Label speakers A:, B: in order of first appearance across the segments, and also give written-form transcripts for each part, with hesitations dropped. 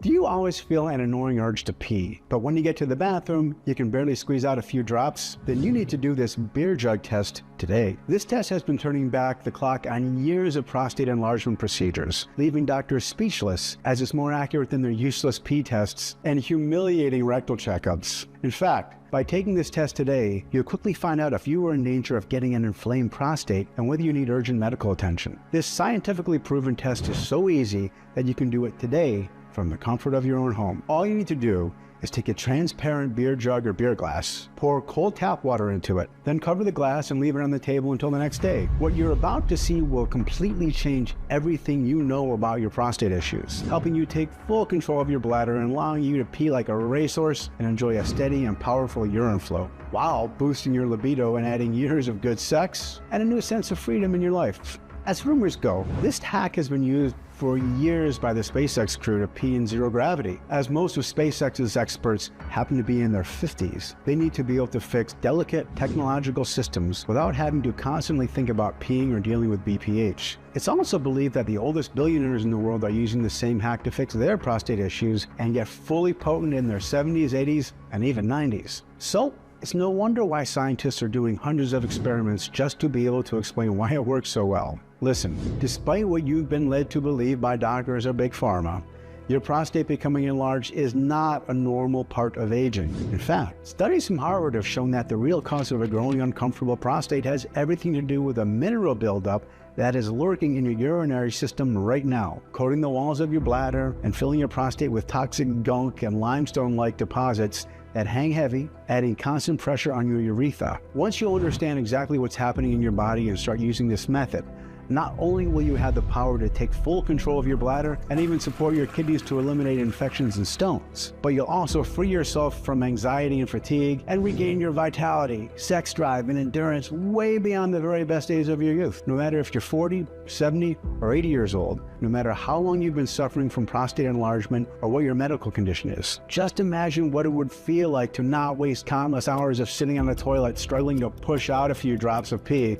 A: Do you always feel an annoying urge to pee, but when you get to the bathroom, you can barely squeeze out a few drops? Then you need to do this beer jug test today. This test has been turning back the clock on years of prostate enlargement procedures, leaving doctors speechless as it's more accurate than their useless pee tests and humiliating rectal checkups. In fact, by taking this test today, you'll quickly find out if you are in danger of getting an inflamed prostate and whether you need urgent medical attention. This scientifically proven test is so easy that you can do it today from the comfort of your own home. All you need to do is take a transparent beer jug or beer glass, pour cold tap water into it, then cover the glass and leave it on the table until the next day. What you're about to see will completely change everything you know about your prostate issues, helping you take full control of your bladder and allowing you to pee like a racehorse and enjoy a steady and powerful urine flow, while boosting your libido and adding years of good sex and a new sense of freedom in your life. As rumors go, this hack has been used for years by the SpaceX crew to pee in zero gravity. As most of SpaceX's experts happen to be in their 50s, they need to be able to fix delicate technological systems without having to constantly think about peeing or dealing with BPH. It's also believed that the oldest billionaires in the world are using the same hack to fix their prostate issues and get fully potent in their 70s, 80s, and even 90s. So, it's no wonder why scientists are doing hundreds of experiments just to be able to explain why it works so well. Listen, despite what you've been led to believe by doctors or big pharma, your prostate becoming enlarged is not a normal part of aging. In fact, studies from Harvard have shown that the real cause of a growing uncomfortable prostate has everything to do with a mineral buildup that is lurking in your urinary system right now, coating the walls of your bladder and filling your prostate with toxic gunk and limestone-like deposits that hang heavy, adding constant pressure on your urethra. Once you understand exactly what's happening in your body and start using this method, not only will you have the power to take full control of your bladder and even support your kidneys to eliminate infections and stones, but you'll also free yourself from anxiety and fatigue and regain your vitality, sex drive, and endurance way beyond the very best days of your youth. No matter if you're 40, 70, or 80 years old, no matter how long you've been suffering from prostate enlargement or what your medical condition is, just imagine what it would feel like to not waste countless hours of sitting on the toilet struggling to push out a few drops of pee,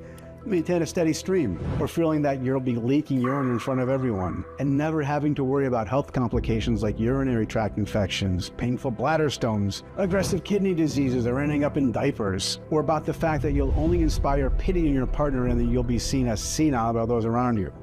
A: maintain a steady stream, or feeling that you'll be leaking urine in front of everyone, and never having to worry about health complications like urinary tract infections, painful bladder stones, aggressive kidney diseases, or ending up in diapers, or about the fact that you'll only inspire pity in your partner and that you'll be seen as senile by those around you.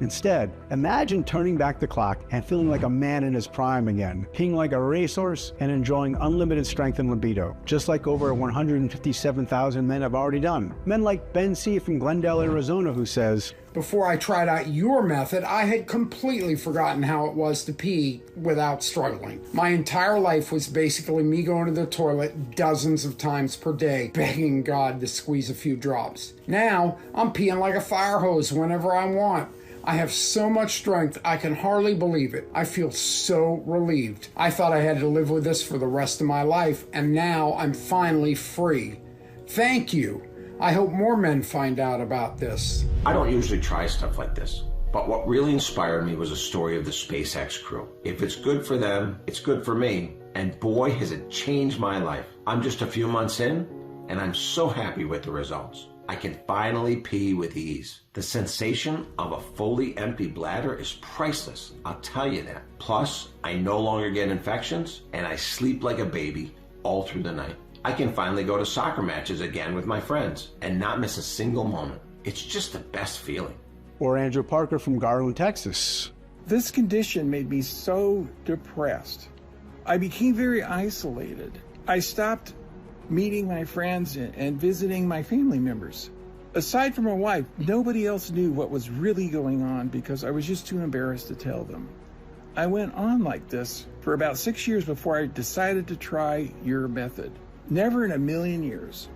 A: Instead, imagine turning back the clock and feeling like a man in his prime again, peeing like a racehorse and enjoying unlimited strength and libido, just like over 157,000 men have already done. Men like Ben C. from Glendale, Arizona, who says,
B: "Before I tried out your method, I had completely forgotten how it was to pee without struggling. My entire life was basically me going to the toilet dozens of times per day, begging God to squeeze a few drops. Now, I'm peeing like a fire hose whenever I want. I have so much strength, I can hardly believe it. I feel so relieved. I thought I had to live with this for the rest of my life, and now I'm finally free. Thank you. I hope more men find out about this."
C: I don't usually try stuff like this, but what really inspired me was a story of the SpaceX crew. If it's good for them, it's good for me, and boy, has it changed my life. I'm just a few months in, and I'm so happy with the results. I can finally pee with ease. The sensation of a fully empty bladder is priceless, I'll tell you that. Plus, I no longer get infections, and I sleep like a baby all through the night. I can finally go to soccer matches again with my friends and not miss a single moment. It's just the best feeling.
A: Or Andrew Parker from Garland, Texas.
D: "This condition made me so depressed. I became very isolated. I stopped meeting my friends and visiting my family members. Aside from my wife, nobody else knew what was really going on because I was just too embarrassed to tell them. I went on like this for about 6 years before I decided to try your method. Never in a million years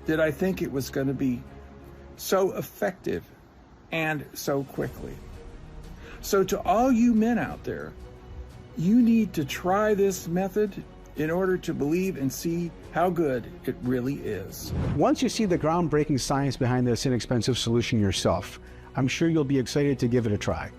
D: did I think it was going to be so effective and so quickly. So to all you men out there, you need to try this method in order to believe and see how good it really is."
A: Once you see the groundbreaking science behind this inexpensive solution yourself, I'm sure you'll be excited to give it a try.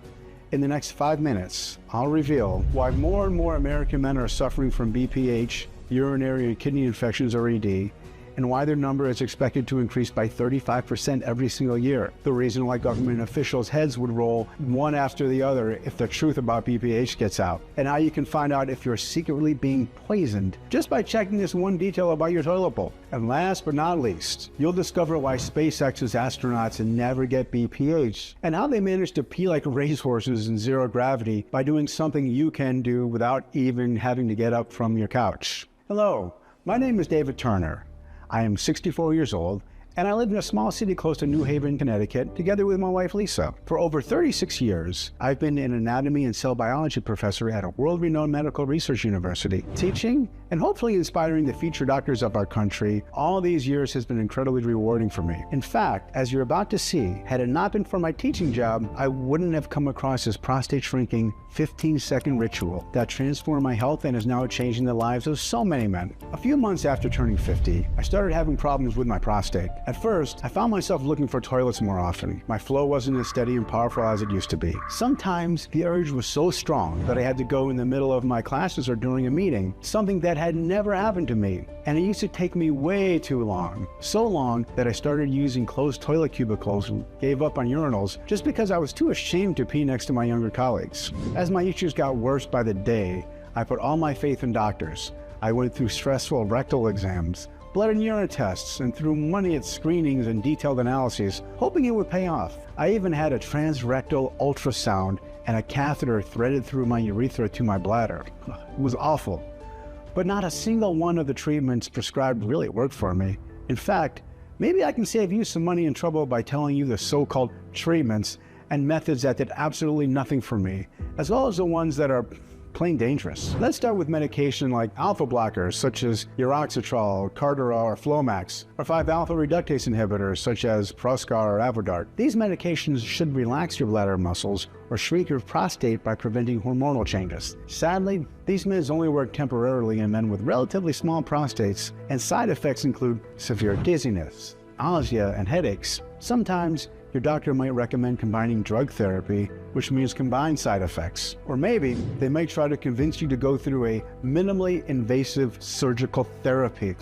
A: In the next 5 minutes, I'll reveal why more and more American men are suffering from BPH, urinary and kidney infections or ED, and why their number is expected to increase by 35% every single year. The reason why government officials' heads would roll one after the other if the truth about BPH gets out, and how you can find out if you're secretly being poisoned just by checking this one detail about your toilet bowl. And last but not least, you'll discover why SpaceX's astronauts never get BPH, and how they manage to pee like racehorses in zero gravity by doing something you can do without even having to get up from your couch. Hello, my name is David Turner. I am 64 years old, and I live in a small city close to New Haven, Connecticut, together with my wife, Lisa. For over 36 years, I've been an anatomy and cell biology professor at a world-renowned medical research university, teaching and hopefully inspiring the future doctors of our country. All these years has been incredibly rewarding for me. In fact, as you're about to see, had it not been for my teaching job, I wouldn't have come across this prostate-shrinking 15-second ritual that transformed my health and is now changing the lives of so many men. A few months after turning 50, I started having problems with my prostate. At first, I found myself looking for toilets more often. My flow wasn't as steady and powerful as it used to be. Sometimes the urge was so strong that I had to go in the middle of my classes or during a meeting, something that had never happened to me. And it used to take me way too long. So long that I started using closed toilet cubicles and gave up on urinals just because I was too ashamed to pee next to my younger colleagues. As my issues got worse by the day, I put all my faith in doctors. I went through stressful rectal exams, blood and urine tests, and threw money at screenings and detailed analyses, hoping it would pay off. I even had a transrectal ultrasound and a catheter threaded through my urethra to my bladder. It was awful. But not a single one of the treatments prescribed really worked for me. In fact, maybe I can save you some money and trouble by telling you the so-called treatments and methods that did absolutely nothing for me, as well as the ones that are plain dangerous. Let's start with medication like alpha blockers such as Uroxetrol, Cardarol, or Flomax, or 5-alpha reductase inhibitors such as Proscar or Avodart. These medications should relax your bladder muscles or shrink your prostate by preventing hormonal changes. Sadly, these meds only work temporarily in men with relatively small prostates, and side effects include severe dizziness, nausea, and headaches. Sometimes your doctor might recommend combining drug therapy, which means combined side effects. Or maybe they might try to convince you to go through a minimally invasive surgical therapy.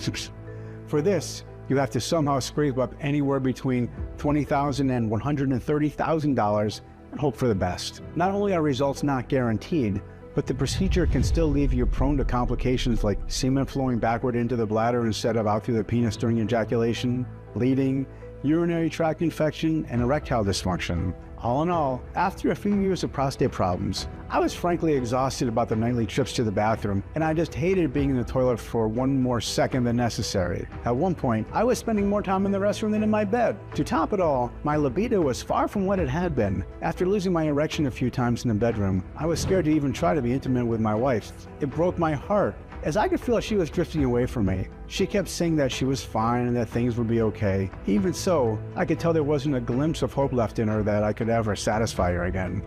A: For this, you have to somehow scrape up anywhere between $20,000 and $130,000 and hope for the best. Not only are results not guaranteed, but the procedure can still leave you prone to complications like semen flowing backward into the bladder instead of out through the penis during ejaculation, bleeding, urinary tract infection, and erectile dysfunction. All in all, after a few years of prostate problems, I was frankly exhausted about the nightly trips to the bathroom, and I just hated being in the toilet for one more second than necessary. At one point, I was spending more time in the restroom than in my bed. To top it all, my libido was far from what it had been. After losing my erection a few times in the bedroom, I was scared to even try to be intimate with my wife. It broke my heart, as I could feel she was drifting away from me. She kept saying that she was fine and that things would be okay. Even so, I could tell there wasn't a glimpse of hope left in her that I could ever satisfy her again.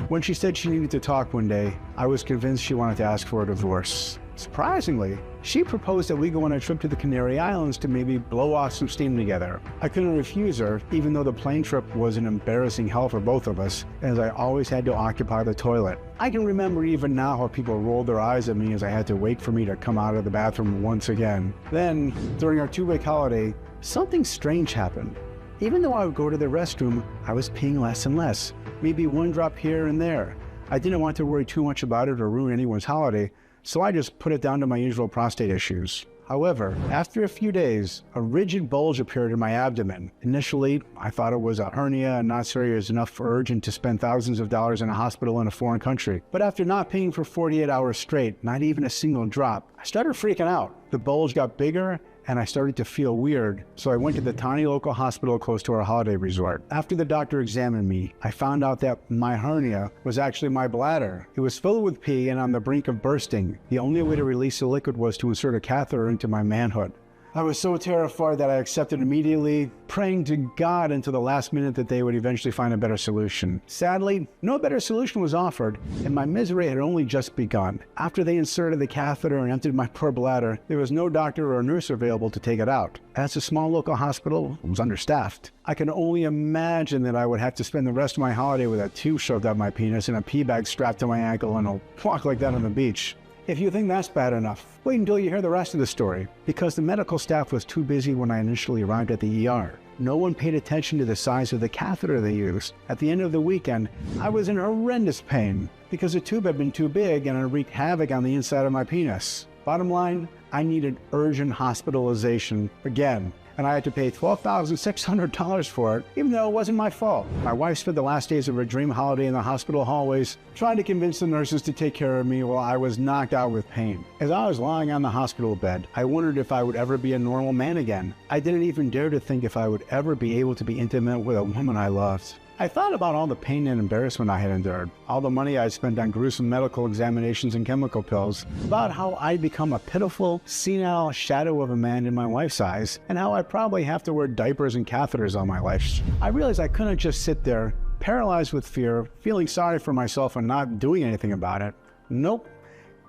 A: When she said she needed to talk one day, I was convinced she wanted to ask for a divorce. Surprisingly, she proposed that we go on a trip to the Canary Islands to maybe blow off some steam together. I couldn't refuse her, even though the plane trip was an embarrassing hell for both of us, as I always had to occupy the toilet. I can remember even now how people rolled their eyes at me as I had to wait for me to come out of the bathroom once again. Then, during our 2-week holiday, something strange happened. Even though I would go to the restroom, I was peeing less and less, maybe one drop here and there. I didn't want to worry too much about it or ruin anyone's holiday, so I just put it down to my usual prostate issues. However, after a few days, a rigid bulge appeared in my abdomen. Initially, I thought it was a hernia and not serious enough or urgent to spend thousands of dollars in a hospital in a foreign country. But after not peeing for 48 hours straight, not even a single drop, I started freaking out. The bulge got bigger, and I started to feel weird, so I went to the tiny local hospital close to our holiday resort. After the doctor examined me, I found out that my hernia was actually my bladder. It was filled with pee and on the brink of bursting. The only way to release the liquid was to insert a catheter into my manhood. I was so terrified that I accepted immediately, praying to God until the last minute that they would eventually find a better solution. Sadly, no better solution was offered, and my misery had only just begun. After they inserted the catheter and emptied my poor bladder, there was no doctor or nurse available to take it out. As a small local hospital was understaffed, I can only imagine that I would have to spend the rest of my holiday with a tube shoved up my penis and a pee bag strapped to my ankle and I'll walk like that on the beach. If you think that's bad enough, wait until you hear the rest of the story, because the medical staff was too busy when I initially arrived at the ER. No one paid attention to the size of the catheter they used. At the end of the weekend, I was in horrendous pain because the tube had been too big and it wreaked havoc on the inside of my penis. Bottom line, I needed urgent hospitalization again, and I had to pay $12,600 for it, even though it wasn't my fault. My wife spent the last days of her dream holiday in the hospital hallways, trying to convince the nurses to take care of me while I was knocked out with pain. As I was lying on the hospital bed, I wondered if I would ever be a normal man again. I didn't even dare to think if I would ever be able to be intimate with a woman I loved. I thought about all the pain and embarrassment I had endured, all the money I spent on gruesome medical examinations and chemical pills, about how I'd become a pitiful, senile shadow of a man in my wife's eyes, and how I'd probably have to wear diapers and catheters all my life. I realized I couldn't just sit there, paralyzed with fear, feeling sorry for myself and not doing anything about it. Nope.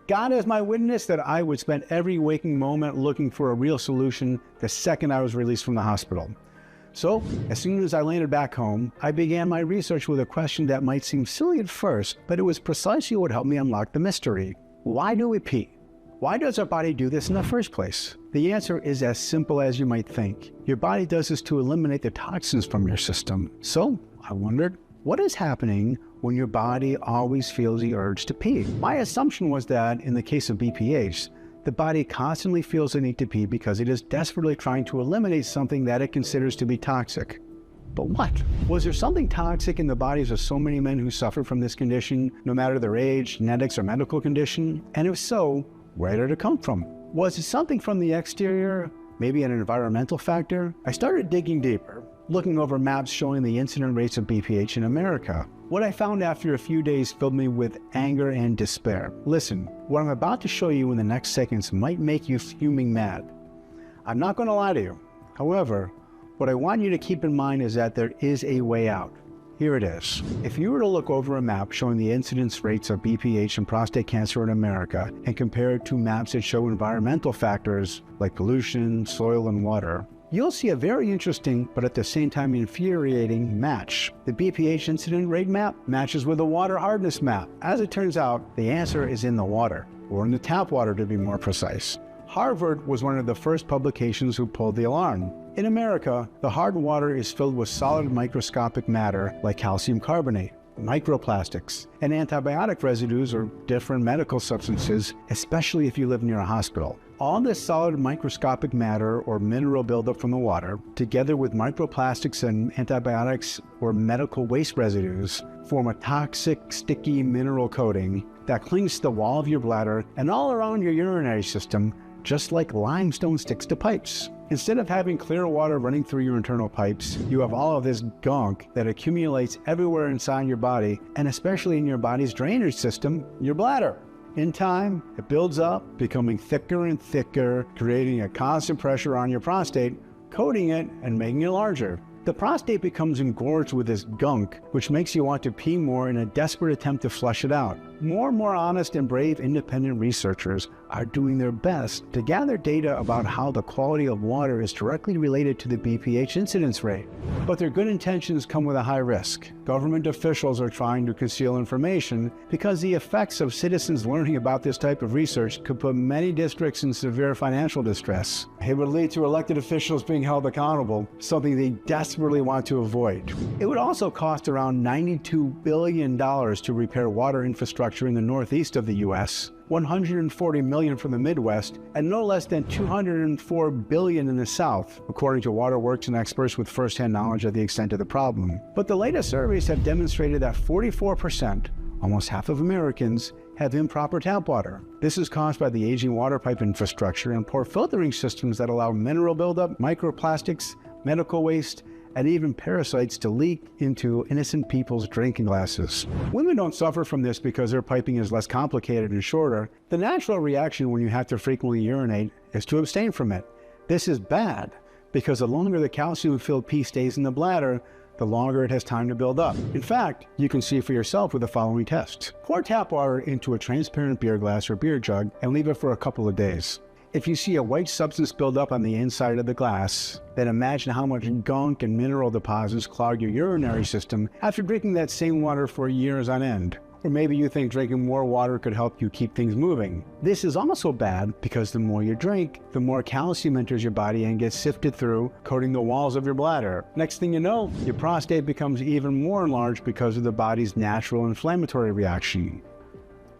A: God is my witness that I would spend every waking moment looking for a real solution the second I was released from the hospital. So, as soon as I landed back home, I began my research with a question that might seem silly at first, but it was precisely what helped me unlock the mystery. Why do we pee? Why does our body do this in the first place? The answer is as simple as you might think. Your body does this to eliminate the toxins from your system. So, I wondered, what is happening when your body always feels the urge to pee? My assumption was that, in the case of BPH, the body constantly feels the need to pee because it is desperately trying to eliminate something that it considers to be toxic. But what? Was there something toxic in the bodies of so many men who suffer from this condition, no matter their age, genetics, or medical condition? And if so, where did it come from? Was it something from the exterior? Maybe an environmental factor? I started digging deeper, looking over maps showing the incident rates of BPH in America. What I found after a few days filled me with anger and despair. Listen, what I'm about to show you in the next seconds might make you fuming mad. I'm not going to lie to you. However, what I want you to keep in mind is that there is a way out. Here it is. If you were to look over a map showing the incidence rates of BPH and prostate cancer in America and compare it to maps that show environmental factors like pollution, soil, and water, you'll see a very interesting, but at the same time infuriating, match. The BPH incident rate map matches with the water hardness map. As it turns out, the answer is in the water, or in the tap water to be more precise. Harvard was one of the first publications who pulled the alarm. In America, the hard water is filled with solid microscopic matter like calcium carbonate, microplastics, and antibiotic residues or different medical substances, especially if you live near a hospital. All this solid microscopic matter or mineral buildup from the water, together with microplastics and antibiotics or medical waste residues, form a toxic, sticky mineral coating that clings to the wall of your bladder and all around your urinary system, just like limestone sticks to pipes. Instead of having clear water running through your internal pipes, you have all of this gunk that accumulates everywhere inside your body, and especially in your body's drainage system, your bladder. In time, it builds up, becoming thicker and thicker, creating a constant pressure on your prostate, coating it and making it larger. The prostate becomes engorged with this gunk, which makes you want to pee more in a desperate attempt to flush it out. More and more honest and brave independent researchers are doing their best to gather data about how the quality of water is directly related to the BPH incidence rate. But their good intentions come with a high risk. Government officials are trying to conceal information because the effects of citizens learning about this type of research could put many districts in severe financial distress. It would lead to elected officials being held accountable, something they desperately want to avoid. It would also cost around $92 billion to repair water infrastructure in the northeast of the U.S., $140 million from the Midwest, and no less than $204 billion in the South, according to waterworks and experts with firsthand knowledge of the extent of the problem. But the latest surveys have demonstrated that 44%, almost half of Americans, have improper tap water. This is caused by the aging water pipe infrastructure and poor filtering systems that allow mineral buildup, microplastics, medical waste, and even parasites to leak into innocent people's drinking glasses. Women don't suffer from this because their piping is less complicated and shorter. The natural reaction when you have to frequently urinate is to abstain from it. This is bad because the longer the calcium-filled pee stays in the bladder, the longer it has time to build up. In fact, you can see for yourself with the following test. Pour tap water into a transparent beer glass or beer jug and leave it for a couple of days. If you see a white substance build up on the inside of the glass, then imagine how much gunk and mineral deposits clog your urinary system after drinking that same water for years on end. Or maybe you think drinking more water could help you keep things moving. This is also bad because the more you drink, the more calcium enters your body and gets sifted through, coating the walls of your bladder. Next thing you know, your prostate becomes even more enlarged because of the body's natural inflammatory reaction.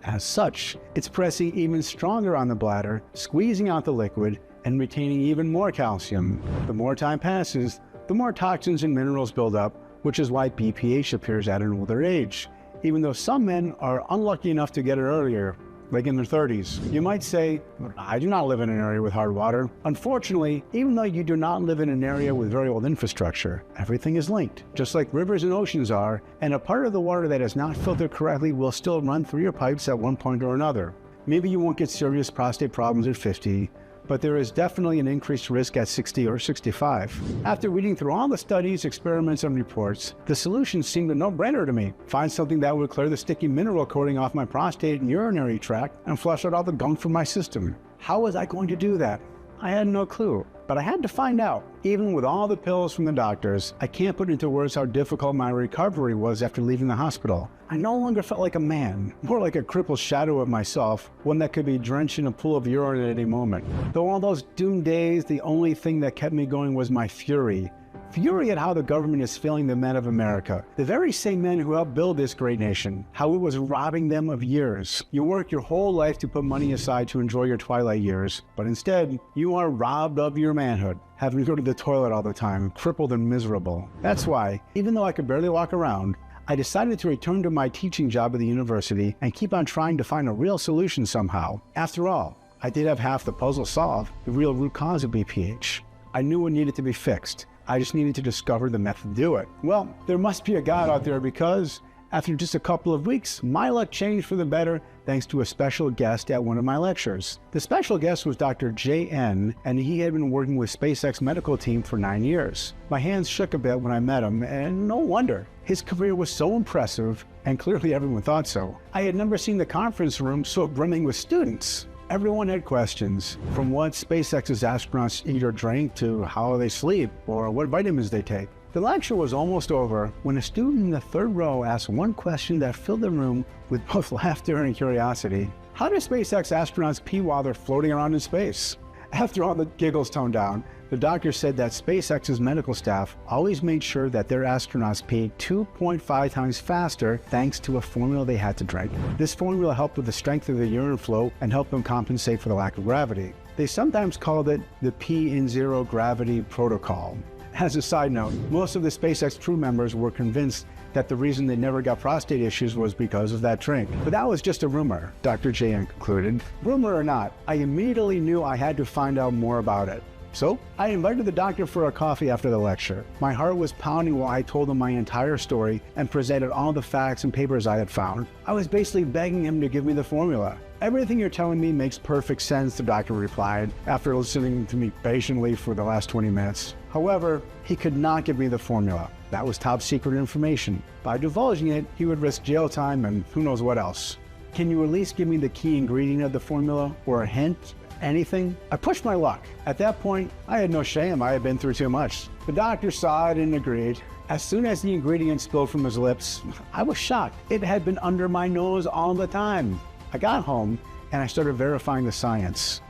A: As such, it's pressing even stronger on the bladder, squeezing out the liquid, and retaining even more calcium. The more time passes, the more toxins and minerals build up, which is why BPH appears at an older age, even though some men are unlucky enough to get it earlier, like in their 30s. You might say, I do not live in an area with hard water. Unfortunately, even though you do not live in an area with very old infrastructure, everything is linked, just like rivers and oceans are, and a part of the water that is not filtered correctly will still run through your pipes at one point or another. Maybe you won't get serious prostate problems at 50, but there is definitely an increased risk at 60 or 65. After reading through all the studies, experiments, and reports, the solution seemed a no-brainer to me. Find something that would clear the sticky mineral coating off my prostate and urinary tract and flush out all the gunk from my system. How was I going to do that? I had no clue, but I had to find out. Even with all the pills from the doctors, I can't put into words how difficult my recovery was after leaving the hospital. I no longer felt like a man, more like a crippled shadow of myself, one that could be drenched in a pool of urine at any moment. Though all those doomed days, the only thing that kept me going was my fury. Fury at how the government is failing the men of America, the very same men who helped build this great nation, how it was robbing them of years. You work your whole life to put money aside to enjoy your twilight years, but instead, you are robbed of your manhood, having to go to the toilet all the time, crippled and miserable. That's why, even though I could barely walk around, I decided to return to my teaching job at the university and keep on trying to find a real solution somehow. After all, I did have half the puzzle solved, the real root cause of BPH. I knew it needed to be fixed. I just needed to discover the method to do it. Well, there must be a God out there because after just a couple of weeks, my luck changed for the better thanks to a special guest at one of my lectures. The special guest was Dr. J.N., and he had been working with SpaceX medical team for 9 years. My hands shook a bit when I met him, and no wonder. His career was so impressive, and clearly everyone thought so. I had never seen the conference room so brimming with students. Everyone had questions, from what SpaceX's astronauts eat or drink to how they sleep or what vitamins they take. The lecture was almost over when a student in the third row asked one question that filled the room with both laughter and curiosity. How do SpaceX astronauts pee while they're floating around in space? After all the giggles toned down, the doctor said that SpaceX's medical staff always made sure that their astronauts peed 2.5 times faster thanks to a formula they had to drink. This formula helped with the strength of the urine flow and helped them compensate for the lack of gravity. They sometimes called it the P in zero gravity protocol. As a side note, most of the SpaceX crew members were convinced that the reason they never got prostate issues was because of that drink. But that was just a rumor, Dr. J.N. concluded. Rumor or not, I immediately knew I had to find out more about it. So I invited the doctor for a coffee after the lecture. My heart was pounding while I told him my entire story and presented all the facts and papers I had found. I was basically begging him to give me the formula. Everything you're telling me makes perfect sense, the doctor replied, after listening to me patiently for the last 20 minutes. However, he could not give me the formula. That was top secret information. By divulging it, he would risk jail time and who knows what else. Can you at least give me the key ingredient of the formula or a hint? Anything? I pushed my luck. At that point, I had no shame. I had been through too much. The doctor saw it and agreed. As soon as the ingredient spilled from his lips, I was shocked. It had been under my nose all the time. I got home and I started verifying the science.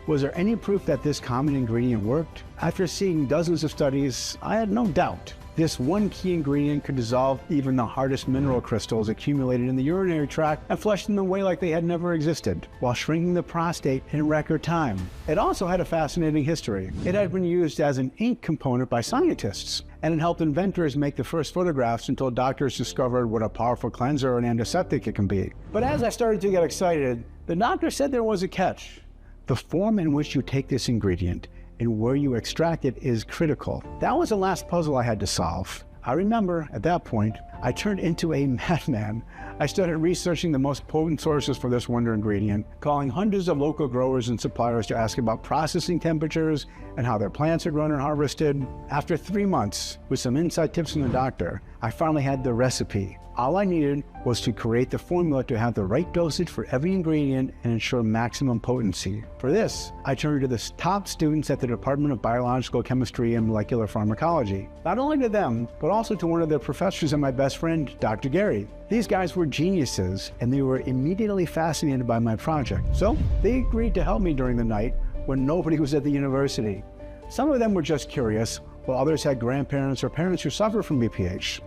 A: Was there any proof that this common ingredient worked? After seeing dozens of studies, I had no doubt. This one key ingredient could dissolve even the hardest mineral crystals accumulated in the urinary tract and flush them away like they had never existed, while shrinking the prostate in record time. It also had a fascinating history. It had been used as an ink component by scientists, and it helped inventors make the first photographs until doctors discovered what a powerful cleanser and antiseptic it can be. But as I started to get excited, the doctor said there was a catch. The form in which you take this ingredient and where you extract it is critical. That was the last puzzle I had to solve. I remember, at that point, I turned into a madman. I started researching the most potent sources for this wonder ingredient, calling hundreds of local growers and suppliers to ask about processing temperatures and how their plants are grown and harvested. After 3 months, with some inside tips from the doctor, I finally had the recipe. All I needed was to create the formula to have the right dosage for every ingredient and ensure maximum potency. For this, I turned to the top students at the Department of Biological Chemistry and Molecular Pharmacology. Not only to them, but also to one of the professors in my best best friend, Dr. Gary. These guys were geniuses, and they were immediately fascinated by my project. So they agreed to help me during the night when nobody was at the university. Some of them were just curious, while others had grandparents or parents who suffered from BPH.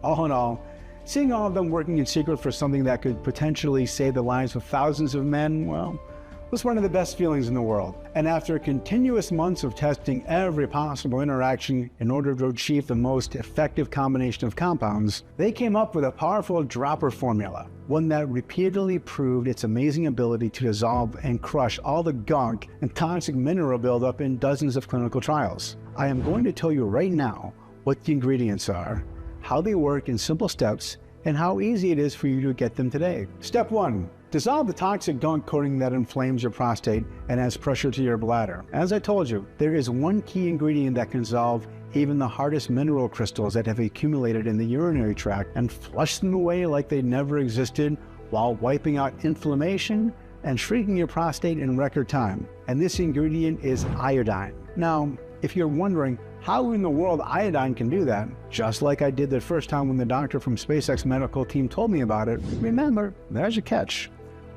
A: All in all, seeing all of them working in secret for something that could potentially save the lives of thousands of men, well, was one of the best feelings in the world. And after continuous months of testing every possible interaction in order to achieve the most effective combination of compounds, they came up with a powerful dropper formula, one that repeatedly proved its amazing ability to dissolve and crush all the gunk and toxic mineral buildup in dozens of clinical trials. I am going to tell you right now what the ingredients are, how they work in simple steps, and how easy it is for you to get them today. Step 1. Dissolve the toxic gunk coating that inflames your prostate and adds pressure to your bladder. As I told you, there is one key ingredient that can dissolve even the hardest mineral crystals that have accumulated in the urinary tract and flush them away like they never existed, while wiping out inflammation and shrinking your prostate in record time. And this ingredient is iodine. Now, if you're wondering how in the world iodine can do that, just like I did the first time when the doctor from SpaceX medical team told me about it, remember, there's a catch.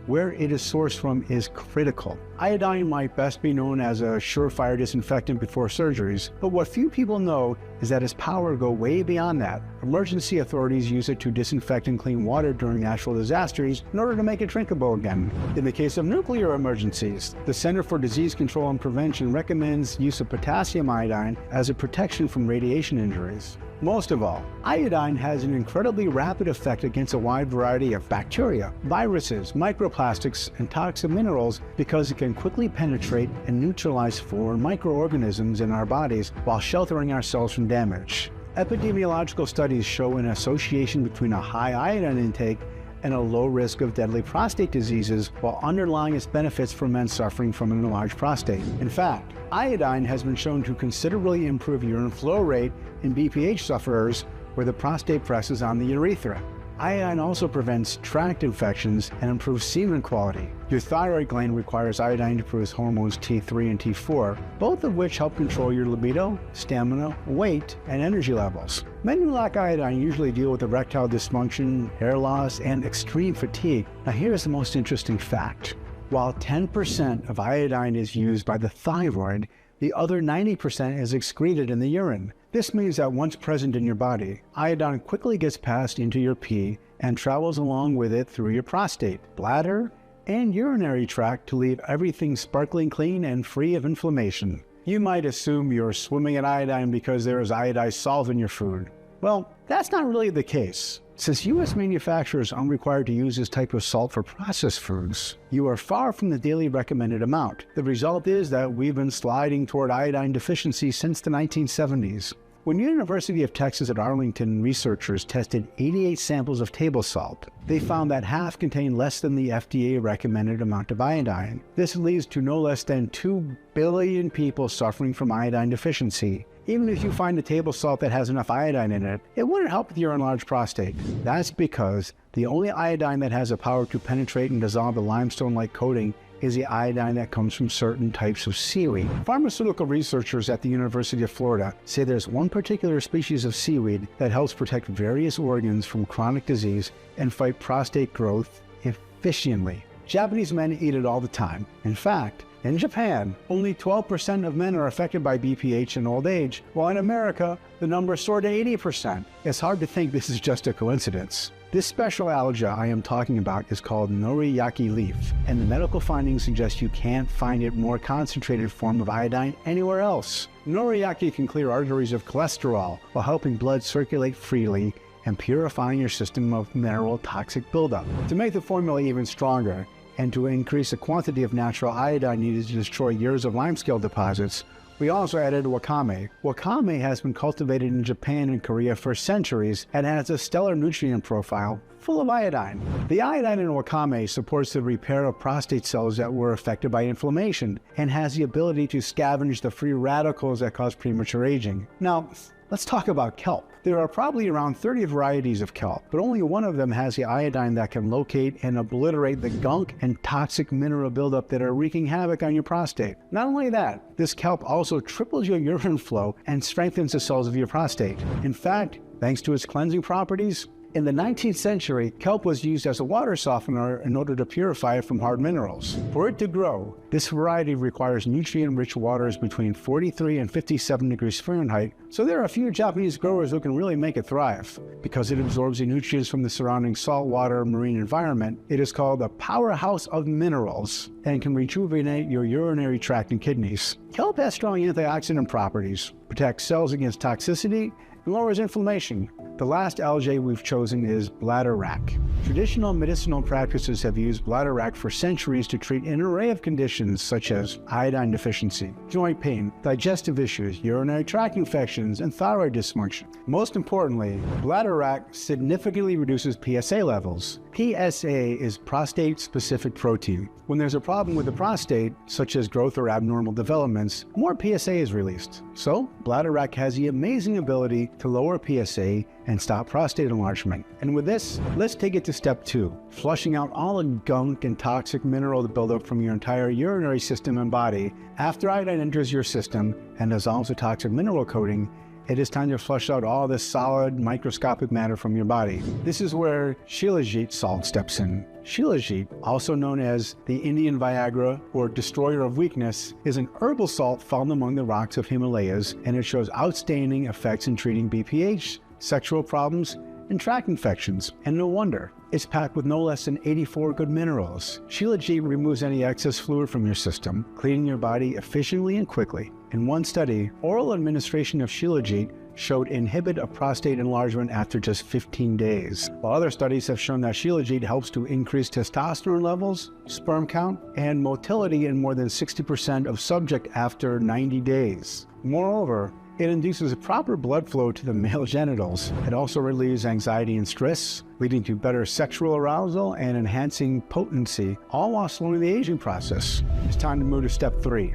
A: Where it is sourced from is critical. Iodine might best be known as a surefire disinfectant before surgeries, but what few people know is that its power goes way beyond that. Emergency authorities use it to disinfect and clean water during natural disasters in order to make it drinkable again. In the case of nuclear emergencies, the Center for Disease Control and Prevention recommends use of potassium iodine as a protection from radiation injuries. Most of all, iodine has an incredibly rapid effect against a wide variety of bacteria, viruses, microplastics, and toxic minerals because it can quickly penetrate and neutralize foreign microorganisms in our bodies while sheltering ourselves from damage. Epidemiological studies show an association between a high iodine intake and a low risk of deadly prostate diseases, while underlying its benefits for men suffering from an enlarged prostate. In fact, iodine has been shown to considerably improve urine flow rate in BPH sufferers where the prostate presses on the urethra. Iodine also prevents tract infections and improves semen quality. Your thyroid gland requires iodine to produce hormones T3 and T4, both of which help control your libido, stamina, weight, and energy levels. Men who lack iodine usually deal with erectile dysfunction, hair loss, and extreme fatigue. Now here's the most interesting fact. While 10% of iodine is used by the thyroid, the other 90% is excreted in the urine. This means that once present in your body, iodine quickly gets passed into your pee and travels along with it through your prostate, bladder, and urinary tract to leave everything sparkling clean and free of inflammation. You might assume you're swimming in iodine because there is iodized salt in your food. Well, that's not really the case. Since U.S. manufacturers aren't required to use this type of salt for processed foods, you are far from the daily recommended amount. The result is that we've been sliding toward iodine deficiency since the 1970s. When University of Texas at Arlington researchers tested 88 samples of table salt, they found that half contained less than the FDA recommended amount of iodine. This leads to no less than 2 billion people suffering from iodine deficiency. Even if you find a table salt that has enough iodine in it, it wouldn't help with your enlarged prostate. That's because the only iodine that has the power to penetrate and dissolve the limestone-like coating is the iodine that comes from certain types of seaweed. Pharmaceutical researchers at the University of Florida say there's one particular species of seaweed that helps protect various organs from chronic disease and fight prostate growth efficiently. Japanese men eat it all the time. In fact, in Japan, only 12% of men are affected by BPH in old age, while in America, the number soared to 80%. It's hard to think this is just a coincidence. This special alga I am talking about is called noriyaki leaf, and the medical findings suggest you can't find a more concentrated form of iodine anywhere else. Noriyaki can clear arteries of cholesterol while helping blood circulate freely and purifying your system of mineral toxic buildup. To make the formula even stronger, and to increase the quantity of natural iodine needed to destroy years of limescale deposits, we also added wakame. Wakame has been cultivated in Japan and Korea for centuries and has a stellar nutrient profile full of iodine. The iodine in wakame supports the repair of prostate cells that were affected by inflammation and has the ability to scavenge the free radicals that cause premature aging. Now, let's talk about kelp. There are probably around 30 varieties of kelp, but only one of them has the iodine that can locate and obliterate the gunk and toxic mineral buildup that are wreaking havoc on your prostate. Not only that, this kelp also triples your urine flow and strengthens the cells of your prostate. In fact, thanks to its cleansing properties. In the 19th century, kelp was used as a water softener in order to purify it from hard minerals. For it to grow, this variety requires nutrient-rich waters between 43 and 57 degrees Fahrenheit, so there are a few Japanese growers who can really make it thrive. Because it absorbs the nutrients from the surrounding saltwater marine environment, it is called a powerhouse of minerals and can rejuvenate your urinary tract and kidneys. Kelp has strong antioxidant properties, protects cells against toxicity, and lowers inflammation. The last algae we've chosen is bladderwrack. Traditional medicinal practices have used bladderwrack for centuries to treat an array of conditions such as iodine deficiency, joint pain, digestive issues, urinary tract infections, and thyroid dysfunction. Most importantly, bladderwrack significantly reduces PSA levels. PSA is prostate-specific protein. When there's a problem with the prostate, such as growth or abnormal developments, more PSA is released. So, bladderwrack has the amazing ability to lower PSA and stop prostate enlargement. And with this, let's take it to step 2, flushing out all the gunk and toxic mineral buildup from your entire urinary system and body. After iodine enters your system and dissolves the toxic mineral coating, it is time to flush out all this solid, microscopic matter from your body. This is where Shilajit salt steps in. Shilajit, also known as the Indian Viagra or destroyer of weakness, is an herbal salt found among the rocks of Himalayas, and it shows outstanding effects in treating BPH, sexual problems, and tract infections. And no wonder. It's packed with no less than 84 good minerals. Shilajit removes any excess fluid from your system, cleaning your body efficiently and quickly. In one study, oral administration of Shilajit showed inhibit of prostate enlargement after just 15 days, while other studies have shown that Shilajit helps to increase testosterone levels, sperm count, and motility in more than 60% of subjects after 90 days. Moreover, it induces a proper blood flow to the male genitals. It also relieves anxiety and stress, leading to better sexual arousal and enhancing potency, all while slowing the aging process. It's time to move to step 3.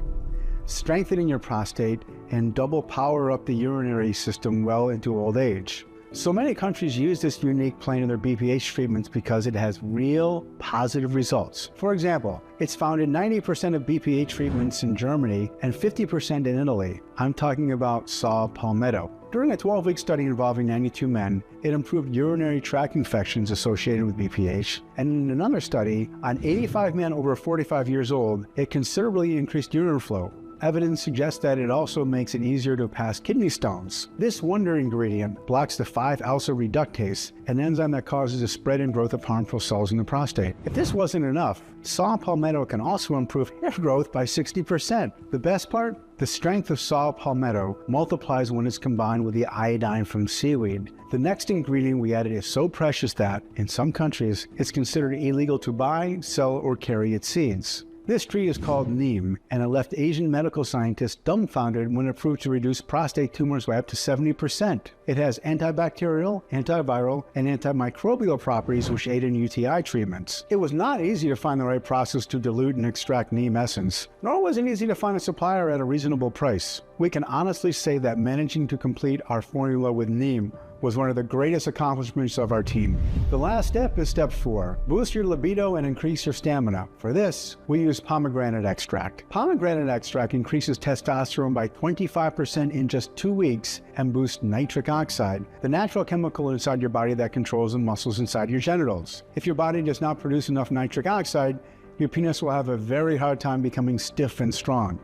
A: Strengthening your prostate and double power up the urinary system well into old age. So many countries use this unique plan in their BPH treatments because it has real positive results. For example, it's found in 90% of BPH treatments in Germany and 50% in Italy. I'm talking about saw palmetto. During a 12-week study involving 92 men, it improved urinary tract infections associated with BPH. And in another study, on 85 men over 45 years old, it considerably increased urine flow. Evidence suggests that it also makes it easier to pass kidney stones. This wonder ingredient blocks the 5-alpha reductase, an enzyme that causes the spread and growth of harmful cells in the prostate. If this wasn't enough, saw palmetto can also improve hair growth by 60%. The best part? The strength of saw palmetto multiplies when it's combined with the iodine from seaweed. The next ingredient we added is so precious that, in some countries, it's considered illegal to buy, sell, or carry its seeds. This tree is called neem, and it left Asian medical scientists dumbfounded when it proved to reduce prostate tumors by up to 70%. It has antibacterial, antiviral, and antimicrobial properties which aid in UTI treatments. It was not easy to find the right process to dilute and extract neem essence, nor was it easy to find a supplier at a reasonable price. We can honestly say that managing to complete our formula with neem was one of the greatest accomplishments of our team. The last step is step 4. Boost your libido and increase your stamina. For this, we use pomegranate extract. Pomegranate extract increases testosterone by 25% in just 2 weeks and boosts nitric oxide, the natural chemical inside your body that controls the muscles inside your genitals. If your body does not produce enough nitric oxide, your penis will have a very hard time becoming stiff and strong.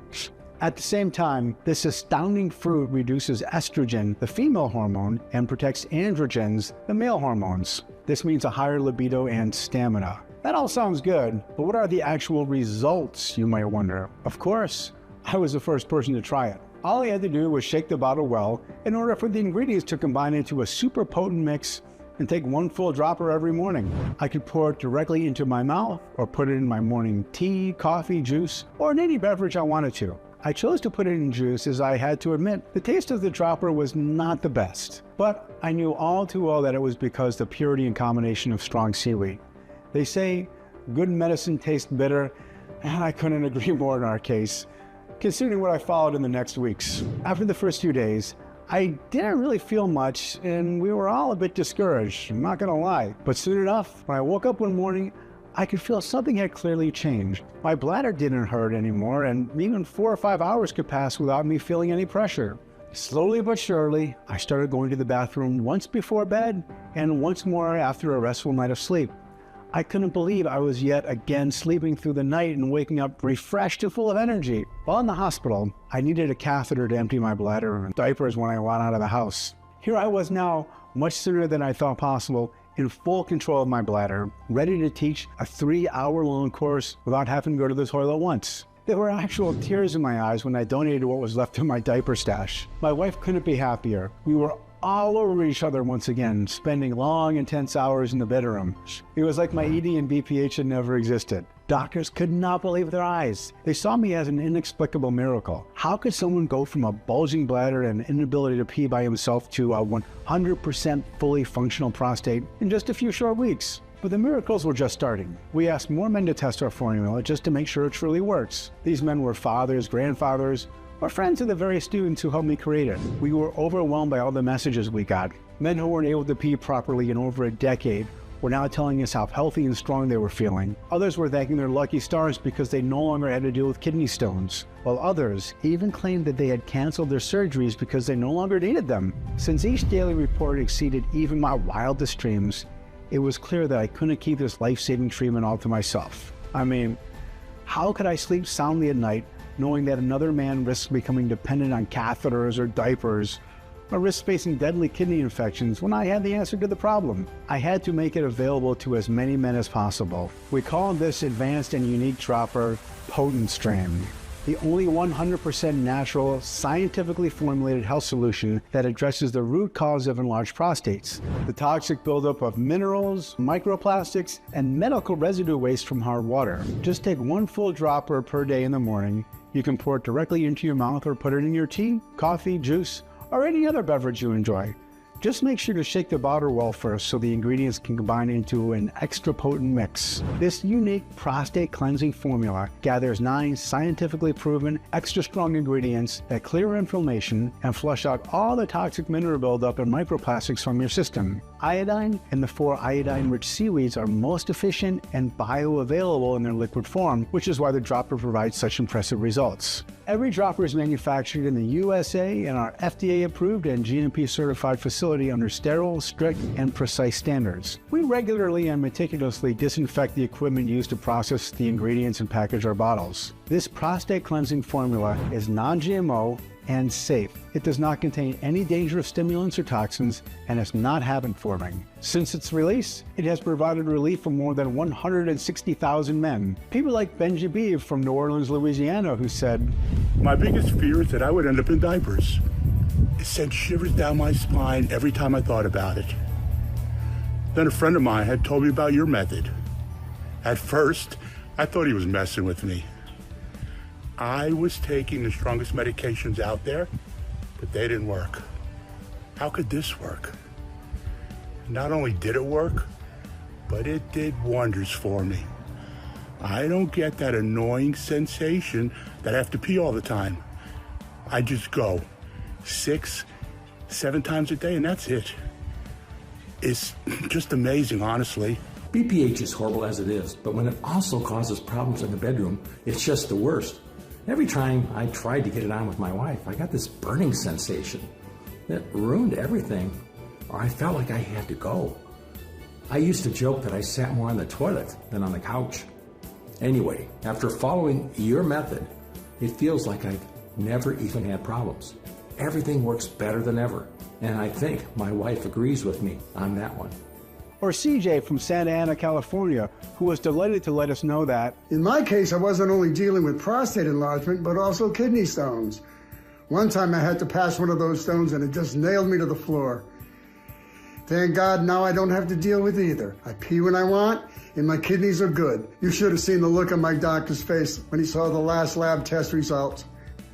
A: At the same time, this astounding fruit reduces estrogen, the female hormone, and protects androgens, the male hormones. This means a higher libido and stamina. That all sounds good, but what are the actual results, you might wonder? Of course, I was the first person to try it. All I had to do was shake the bottle well in order for the ingredients to combine into a super potent mix and take 1 full dropper every morning. I could pour it directly into my mouth or put it in my morning tea, coffee, juice, or in any beverage I wanted to. I chose to put it in juice as I had to admit the taste of the dropper was not the best, but I knew all too well that it was because the purity and combination of strong seaweed. They say good medicine tastes bitter, and I couldn't agree more in our case, considering what I followed in the next weeks. After the first few days, I didn't really feel much, and we were all a bit discouraged, I'm not gonna lie. But soon enough, when I woke up one morning, I could feel something had clearly changed. My bladder didn't hurt anymore, and even 4 or 5 hours could pass without me feeling any pressure. Slowly but surely, I started going to the bathroom once before bed and once more after a restful night of sleep. I couldn't believe I was yet again sleeping through the night and waking up refreshed and full of energy. While in the hospital, I needed a catheter to empty my bladder and diapers when I went out of the house. Here I was now, much sooner than I thought possible, in full control of my bladder, ready to teach a 3-hour-long course without having to go to the toilet once. There were actual tears in my eyes when I donated what was left of my diaper stash. My wife couldn't be happier. We were all over each other once again, spending long, intense hours in the bedroom. It was like my ED and BPH had never existed. Doctors could not believe their eyes. They saw me as an inexplicable miracle. How could someone go from a bulging bladder and inability to pee by himself to a 100% fully functional prostate in just a few short weeks? But the miracles were just starting. We asked more men to test our formula just to make sure it truly works. These men were fathers, grandfathers, or friends of the various students who helped me create it. We were overwhelmed by all the messages we got. Men who weren't able to pee properly in over a decade were now telling us how healthy and strong they were feeling. Others were thanking their lucky stars because they no longer had to deal with kidney stones, while others even claimed that they had canceled their surgeries because they no longer needed them. Since each daily report exceeded even my wildest dreams, it was clear that I couldn't keep this life-saving treatment all to myself. I mean, how could I sleep soundly at night knowing that another man risks becoming dependent on catheters or diapers, or risks facing deadly kidney infections when I had the answer to the problem? I had to make it available to as many men as possible. We call this advanced and unique dropper Potent Stream, the only 100% natural, scientifically formulated health solution that addresses the root cause of enlarged prostates, the toxic buildup of minerals, microplastics, and medical residue waste from hard water. Just take one full dropper per day in the morning. You can pour it directly into your mouth or put it in your tea, coffee, juice, or any other beverage you enjoy. Just make sure to shake the bottle well first so the ingredients can combine into an extra potent mix. This unique prostate cleansing formula gathers 9 scientifically proven extra strong ingredients that clear inflammation and flush out all the toxic mineral buildup and microplastics from your system. Iodine and the 4 iodine-rich seaweeds are most efficient and bioavailable in their liquid form, which is why the dropper provides such impressive results. Every dropper is manufactured in the USA and are FDA-approved and GMP-certified facility under sterile, strict, and precise standards. We regularly and meticulously disinfect the equipment used to process the ingredients and package our bottles. This prostate cleansing formula is non-GMO and safe. It does not contain any dangerous stimulants or toxins and is not habit-forming. Since its release, it has provided relief for more than 160,000 men. People like Benji Beeve from New Orleans, Louisiana, who said,
E: "My biggest fear is that I would end up in diapers. It sent shivers down my spine every time I thought about it. Then a friend of mine had told me about your method. At first, I thought he was messing with me. I was taking the strongest medications out there, but they didn't work. How could this work? Not only did it work, but it did wonders for me. I don't get that annoying sensation that I have to pee all the time. I just go 6, 7 times a day, and that's it. It's just amazing, honestly."
F: BPH is horrible as it is, but when it also causes problems in the bedroom, it's just the worst. Every time I tried to get it on with my wife, I got this burning sensation that ruined everything, or I felt like I had to go. I used to joke that I sat more on the toilet than on the couch. Anyway, after following your method, it feels like I've never even had problems. Everything works better than ever, and I think my wife agrees with me on that one.
A: Or CJ from Santa Ana, California, who was delighted to let us know that,
G: "In my case, I wasn't only dealing with prostate enlargement, but also kidney stones. One time I had to pass one of those stones and it just nailed me to the floor. Thank God now I don't have to deal with either. I pee when I want, and my kidneys are good. You should have seen the look on my doctor's face when he saw the last lab test results.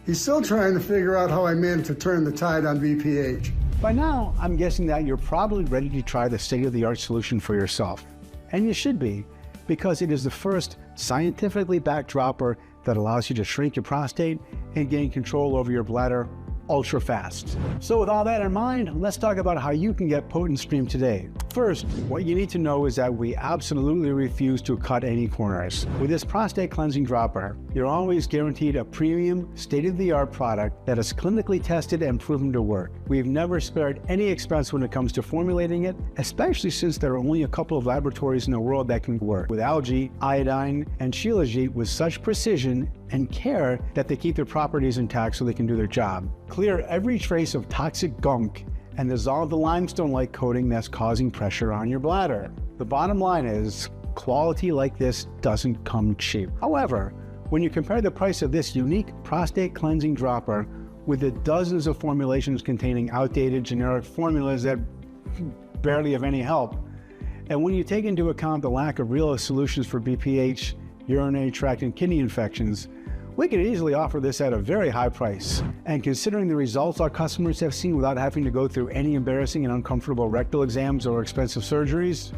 G: He's still trying to figure out how I managed to turn the tide on BPH."
A: By now, I'm guessing that you're probably ready to try the state-of-the-art solution for yourself. And you should be, because it is the first scientifically backed dropper that allows you to shrink your prostate and gain control over your bladder ultra fast. So with all that in mind, let's talk about how you can get Potent Stream today. First, what you need to know is that we absolutely refuse to cut any corners. With this prostate cleansing dropper, you're always guaranteed a premium, state-of-the-art product that is clinically tested and proven to work. We've never spared any expense when it comes to formulating it, especially since there are only a couple of laboratories in the world that can work with algae, iodine, and shilajit with such precision and care that they keep their properties intact so they can do their job. Clear every trace of toxic gunk and dissolve the limestone-like coating that's causing pressure on your bladder. The bottom line is, quality like this doesn't come cheap. However, when you compare the price of this unique prostate cleansing dropper with the dozens of formulations containing outdated generic formulas that barely have any help, and when you take into account the lack of real solutions for BPH, urinary tract, and kidney infections, we could easily offer this at a very high price. And considering the results our customers have seen without having to go through any embarrassing and uncomfortable rectal exams or expensive surgeries,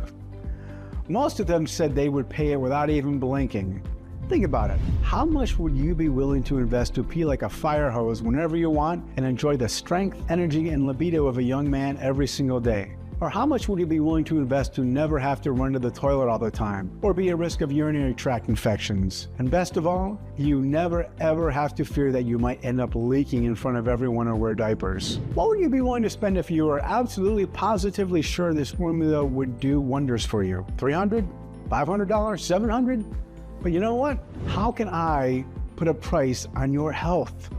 A: most of them said they would pay it without even blinking. Think about it. How much would you be willing to invest to pee like a fire hose whenever you want and enjoy the strength, energy, and libido of a young man every single day? Or how much would you be willing to invest to never have to run to the toilet all the time, or be at risk of urinary tract infections? And best of all, you never ever have to fear that you might end up leaking in front of everyone or wear diapers. What would you be willing to spend if you were absolutely positively sure this formula would do wonders for you? $300? $500? $700? But you know what? How can I put a price on your health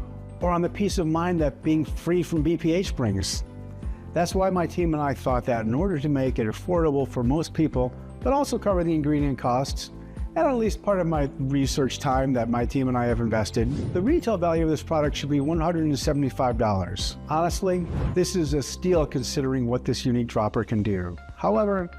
A: or on the peace of mind that being free from BPH brings? That's why my team and I thought that in order to make it affordable for most people, but also cover the ingredient costs, and at least part of my research time that my team and I have invested, the retail value of this product should be $175. Honestly, this is a steal considering what this unique dropper can do. However,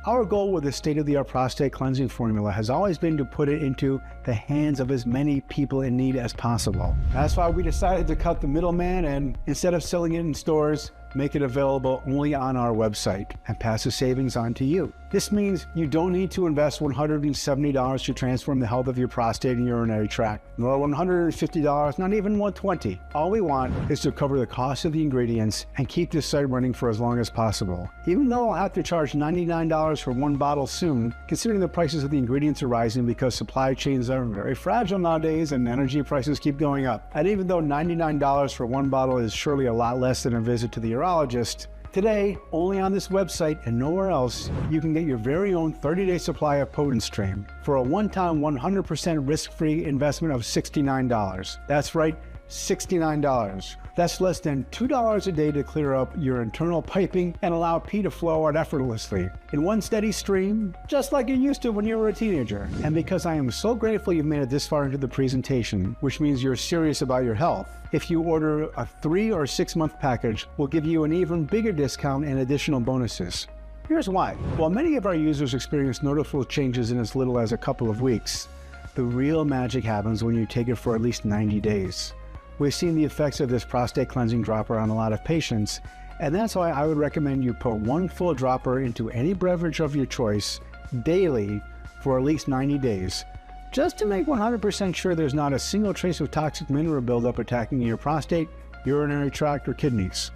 A: our goal with the state-of-the-art prostate cleansing formula has always been to put it into the hands of as many people in need as possible. That's why we decided to cut the middleman and, instead of selling it in stores, make it available only on our website and pass the savings on to you. This means you don't need to invest $170 to transform the health of your prostate and urinary tract, nor $150, not even $120. All we want is to cover the cost of the ingredients and keep this site running for as long as possible. Even though I'll have to charge $99 for one bottle soon, considering the prices of the ingredients are rising because supply chains are very fragile nowadays and energy prices keep going up. And even though $99 for one bottle is surely a lot less than a visit to the urologist, today, only on this website and nowhere else, you can get your very own 30-day supply of Potent Stream for a one-time 100% risk-free investment of $69. That's right, $69. That's less than $2 a day to clear up your internal piping and allow pee to flow out effortlessly in one steady stream, just like you used to when you were a teenager. And because I am so grateful you've made it this far into the presentation, which means you're serious about your health, if you order a 3 or 6 month package, we'll give you an even bigger discount and additional bonuses. Here's why. While many of our users experience noticeable changes in as little as a couple of weeks, the real magic happens when you take it for at least 90 days. We've seen the effects of this prostate cleansing dropper on a lot of patients, and that's why I would recommend you put one full dropper into any beverage of your choice daily for at least 90 days, just to make 100% sure there's not a single trace of toxic mineral buildup attacking your prostate, urinary tract, or kidneys.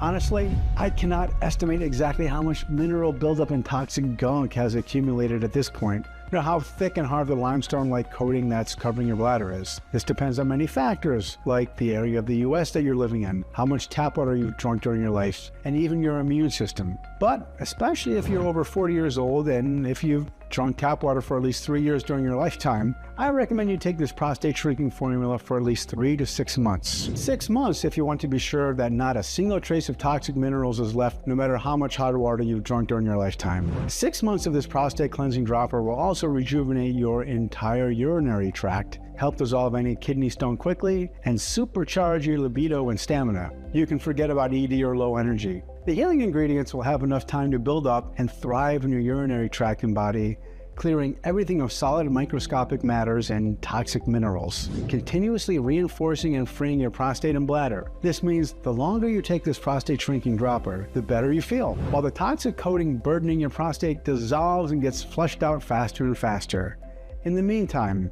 A: Honestly, I cannot estimate exactly how much mineral buildup and toxic gunk has accumulated at this point, nor how thick and hard the limestone-like coating that's covering your bladder is. This depends on many factors, like the area of the US that you're living in, how much tap water you've drunk during your life, and even your immune system. But especially if you're over 40 years old and if you've drunk tap water for at least 3 years during your lifetime, I recommend you take this prostate shrinking formula for at least 3 to 6 months. 6 months if you want to be sure that not a single trace of toxic minerals is left no matter how much hot water you've drunk during your lifetime. 6 months of this prostate cleansing dropper will also rejuvenate your entire urinary tract, help dissolve any kidney stone quickly, and supercharge your libido and stamina. You can forget about ED or low energy. The healing ingredients will have enough time to build up and thrive in your urinary tract and body, clearing everything of solid microscopic matters and toxic minerals, continuously reinforcing and freeing your prostate and bladder. This means the longer you take this prostate shrinking dropper, the better you feel, while the toxic coating burdening your prostate dissolves and gets flushed out faster and faster. In the meantime,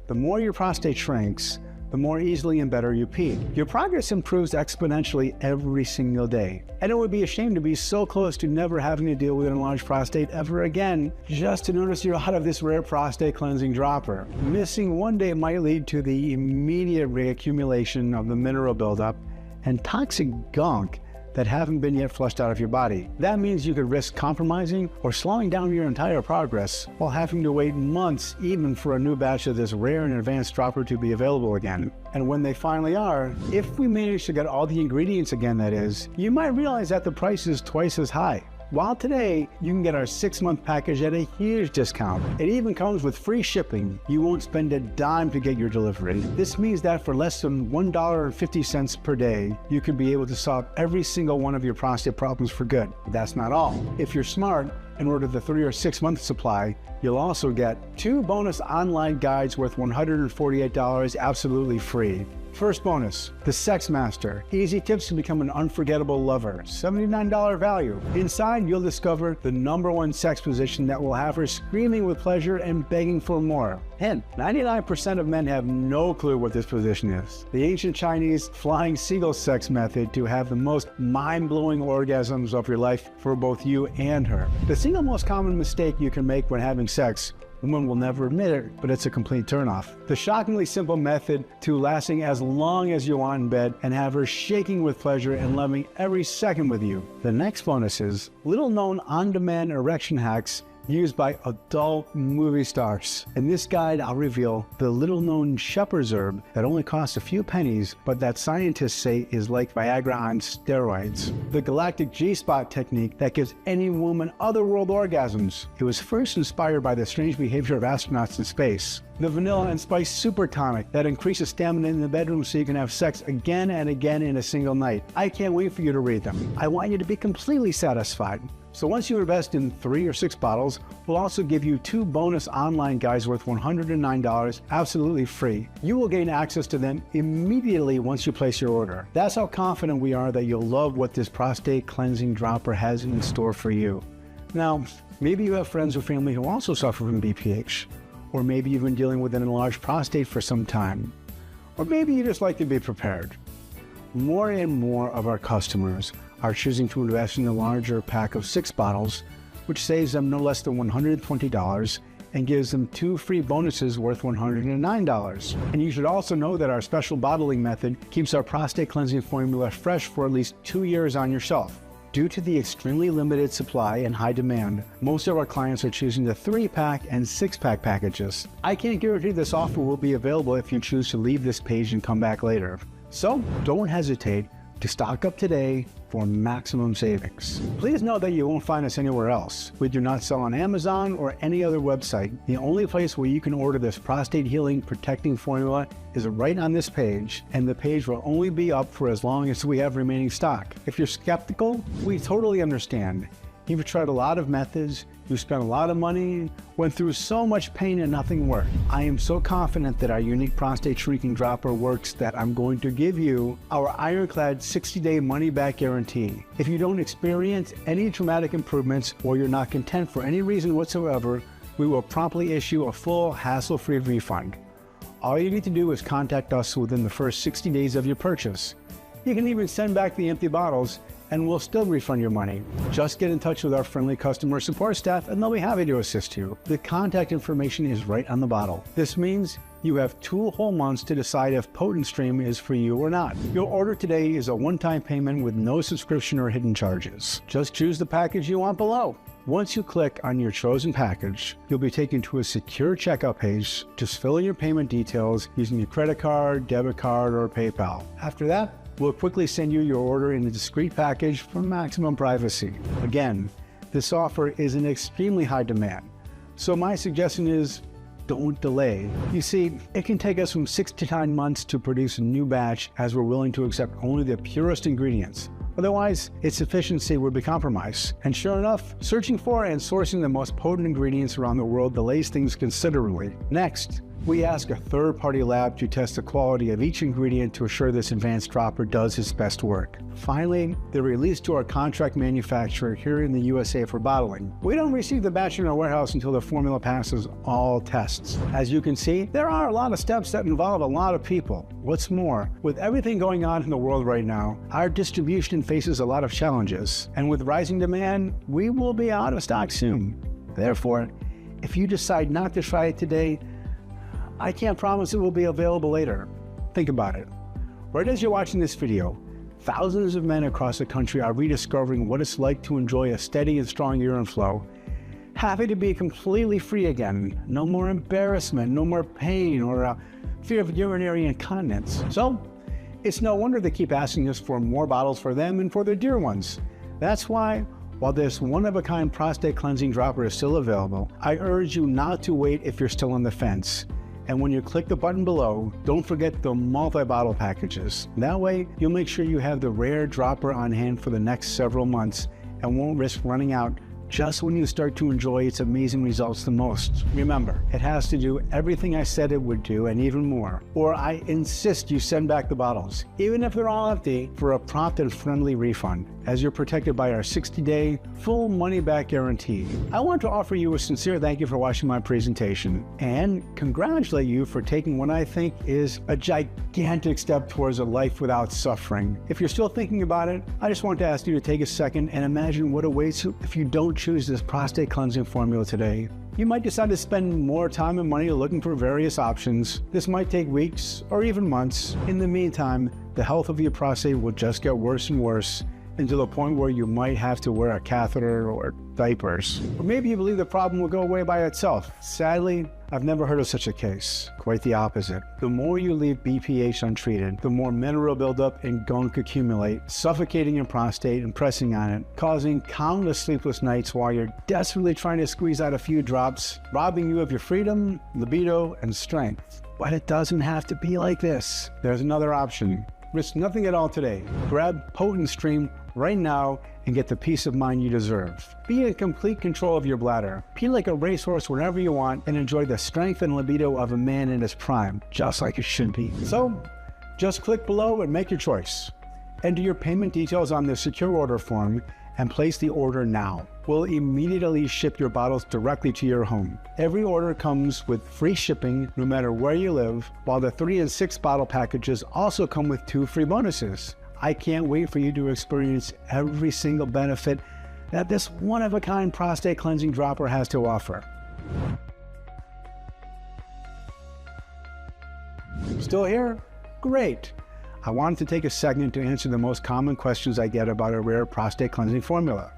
A: the more your prostate shrinks, the more easily and better you pee. Your progress improves exponentially every single day. And it would be a shame to be so close to never having to deal with an enlarged prostate ever again, just to notice you're out of this rare prostate cleansing dropper. Missing one day might lead to the immediate reaccumulation of the mineral buildup and toxic gunk that haven't been yet flushed out of your body. That means you could risk compromising or slowing down your entire progress while having to wait months even for a new batch of this rare and advanced dropper to be available again. And when they finally are, if we manage to get all the ingredients again, that is, you might realize that the price is twice as high. While today, you can get our 6-month package at a huge discount. It even comes with free shipping. You won't spend a dime to get your delivery. This means that for less than $1.50 per day, you could be able to solve every single one of your prostate problems for good. That's not all. If you're smart and order the 3 or 6 month supply, you'll also get 2 bonus online guides worth $148 absolutely free. First bonus, the Sex Master. Easy tips to become an unforgettable lover. $79 value. Inside, you'll discover the #1 sex position that will have her screaming with pleasure and begging for more. And 99% of men have no clue what this position is. The ancient Chinese flying seagull sex method to have the most mind-blowing orgasms of your life for both you and her. The single most common mistake you can make when having sex, women will never admit it, but it's a complete turnoff. The shockingly simple method to lasting as long as you want in bed and have her shaking with pleasure and loving every second with you. The next bonus is little-known on-demand erection hacks used by adult movie stars. In this guide, I'll reveal the little-known shepherd's herb that only costs a few pennies, but that scientists say is like Viagra on steroids. The galactic G-spot technique that gives any woman otherworld orgasms. It was first inspired by the strange behavior of astronauts in space. The vanilla and spice super tonic that increases stamina in the bedroom so you can have sex again and again in a single night. I can't wait for you to read them. I want you to be completely satisfied. So once you invest in 3 or 6 bottles, we'll also give you 2 bonus online guides worth $109 absolutely free. You will gain access to them immediately once you place your order. That's how confident we are that you'll love what this prostate cleansing dropper has in store for you. Now, maybe you have friends or family who also suffer from BPH, or maybe you've been dealing with an enlarged prostate for some time, or maybe you just like to be prepared. More and more of our customers are choosing to invest in a larger pack of 6 bottles, which saves them no less than $120 and gives them 2 free bonuses worth $109. And you should also know that our special bottling method keeps our prostate cleansing formula fresh for at least 2 years on your shelf. Due to the extremely limited supply and high demand, most of our clients are choosing the 3-pack and 6-pack packages. I can't guarantee this offer will be available if you choose to leave this page and come back later. So don't hesitate to stock up today for maximum savings. Please know that you won't find us anywhere else. We do not sell on Amazon or any other website. The only place where you can order this prostate healing protecting formula is right on this page, and the page will only be up for as long as we have remaining stock. If you're skeptical, we totally understand. You've tried a lot of methods, you spent a lot of money, went through so much pain and nothing worked. I am so confident that our unique prostate shrinking dropper works that I'm going to give you our ironclad 60-day money-back guarantee. If you don't experience any dramatic improvements or you're not content for any reason whatsoever, we will promptly issue a full hassle-free refund. All you need to do is contact us within the first 60 days of your purchase. You can even send back the empty bottles and we'll still refund your money. Just get in touch with our friendly customer support staff and they'll be happy to assist you. The contact information is right on the bottle. This means you have 2 whole months to decide if Potent Stream is for you or not. Your order today is a one-time payment with no subscription or hidden charges. Just choose the package you want below. Once you click on your chosen package, you'll be taken to a secure checkout page. Just fill in your payment details using your credit card, debit card, or PayPal. After that, we'll quickly send you your order in a discreet package for maximum privacy. Again, this offer is in extremely high demand, so my suggestion is don't delay. You see, it can take us from 6 to 9 months to produce a new batch as we're willing to accept only the purest ingredients. Otherwise, its efficiency would be compromised. And sure enough, searching for and sourcing the most potent ingredients around the world delays things considerably. Next, We ask a third-party lab to test the quality of each ingredient to assure this advanced dropper does its best work. Finally, they're released to our contract manufacturer here in the USA for bottling. We don't receive the batch in our warehouse until the formula passes all tests. As you can see, there are a lot of steps that involve a lot of people. What's more, with everything going on in the world right now, our distribution faces a lot of challenges, and with rising demand, we will be out of stock soon. Therefore, if you decide not to try it today, I can't promise it will be available later. Think about it. Right as you're watching this video, thousands of men across the country are rediscovering what it's like to enjoy a steady and strong urine flow. Happy to be completely free again. No more embarrassment, no more pain, or fear of urinary incontinence. So, it's no wonder they keep asking us for more bottles for them and for their dear ones. That's why, while this one-of-a-kind prostate cleansing dropper is still available, I urge you not to wait if you're still on the fence. And when you click the button below, don't forget the multi-bottle packages. That way, you'll make sure you have the rare dropper on hand for the next several months and won't risk running out just when you start to enjoy its amazing results the most. Remember, it has to do everything I said it would do and even more, or I insist you send back the bottles, even if they're all empty, for a prompt and friendly refund, as you're protected by our 60-day full money-back guarantee. I want to offer you a sincere thank you for watching my presentation and congratulate you for taking what I think is a gigantic step towards a life without suffering. If you're still thinking about it, I just want to ask you to take a second and imagine what awaits if you don't choose this prostate cleansing formula today. You might decide to spend more time and money looking for various options. This might take weeks or even months. In the meantime, the health of your prostate will just get worse and worse, until the point where you might have to wear a catheter or diapers. Or maybe you believe the problem will go away by itself. Sadly, I've never heard of such a case. Quite the opposite. The more you leave BPH untreated, the more mineral buildup and gunk accumulate, suffocating your prostate and pressing on it, causing countless sleepless nights while you're desperately trying to squeeze out a few drops, robbing you of your freedom, libido, and strength. But it doesn't have to be like this. There's another option. Risk nothing at all today. Grab Potent Stream right now and get the peace of mind you deserve. Be in complete control of your bladder. Pee like a racehorse whenever you want and enjoy the strength and libido of a man in his prime, just like it should be. So, just click below and make your choice. Enter your payment details on the secure order form and place the order now. We'll immediately ship your bottles directly to your home. Every order comes with free shipping no matter where you live, while the 3 and 6 bottle packages also come with 2 free bonuses. I can't wait for you to experience every single benefit that this one-of-a-kind prostate cleansing dropper has to offer. Still here? Great! I wanted to take a second to answer the most common questions I get about a rare prostate cleansing formula.